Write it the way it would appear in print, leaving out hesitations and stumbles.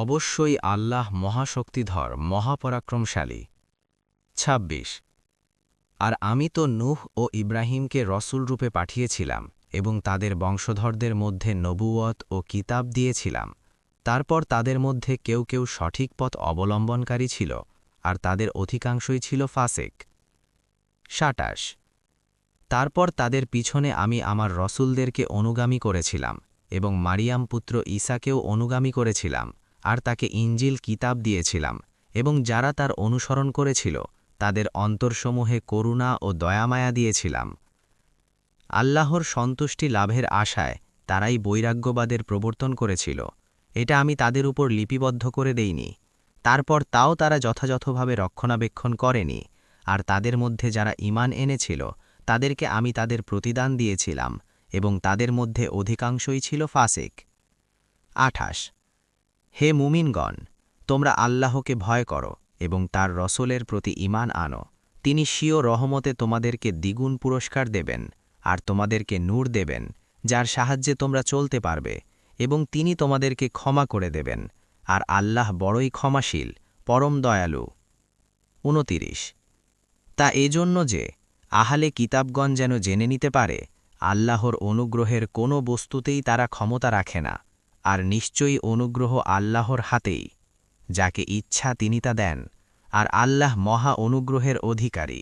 অবশ্যই আল্লাহ মহাশক্তিধর মহাপরাক্রমশালী। ২৬ আর আমি তো নূহ ও ইব্রাহিমকে রসুল রূপে পাঠিয়েছিলাম এবং তাদের বংশধরদের মধ্যে নবুয়ত ও কিতাব দিয়েছিলাম। তারপর তাদের মধ্যে কেউ কেউ সঠিক পথ অবলম্বনকারী ছিল, আর তাদের অধিকাংশই ছিল ফাসেক। ২৭ তারপর তাদের পিছনে আমি আমার রসুলদেরকে অনুগামী করেছিলাম এবং মারিয়াম পুত্র ঈসাকেও অনুগামী করেছিলাম, আর তাকে ইঞ্জিল কিতাব দিয়েছিলাম, এবং যারা তার অনুসরণ করেছিল তাদের অন্তরসমূহে করুণা ও দয়ামায়া দিয়েছিলাম। আল্লাহর সন্তুষ্টি লাভের আশায় তারাই বৈরাগ্যবাদের প্রবর্তন করেছিল। এটা আমি তাদের উপর লিপিবদ্ধ করে দেইনি। তারপর তাও তারা যথাযথভাবে রক্ষণাবেক্ষণ করেনি, আর তাদের মধ্যে যারা ঈমান এনেছিল তাদেরকে আমি তাদের প্রতিদান দিয়েছিলাম, এবং তাদের মধ্যে অধিকাংশই ছিল ফাসেক। ২৮ হে মুমিনগণ, তোমরা আল্লাহকে ভয় করো এবং তার রসুলের প্রতি ঈমান আনো। তিনি স্বীয় রহমতে তোমাদেরকে দ্বিগুণ পুরস্কার দেবেন, আর তোমাদেরকে নূর দেবেন যার সাহায্যে তোমরা চলতে পারবে, এবং তিনি তোমাদেরকে ক্ষমা করে দেবেন, আর আল্লাহ বড়ই ক্ষমাশীল, পরম দয়ালু। ২৯ তা এজন্য যে আহলে কিতাবগণ যেন জেনে নিতে পারে আল্লাহর অনুগ্রহের কোনো বস্তুতেই তারা ক্ষমতা রাখে না, আর নিশ্চয়ই অনুগ্রহ আল্লাহর হাতেই। যাকে ইচ্ছা তিনি তা দেন, আর আল্লাহ মহা অনুগ্রহের অধিকারী।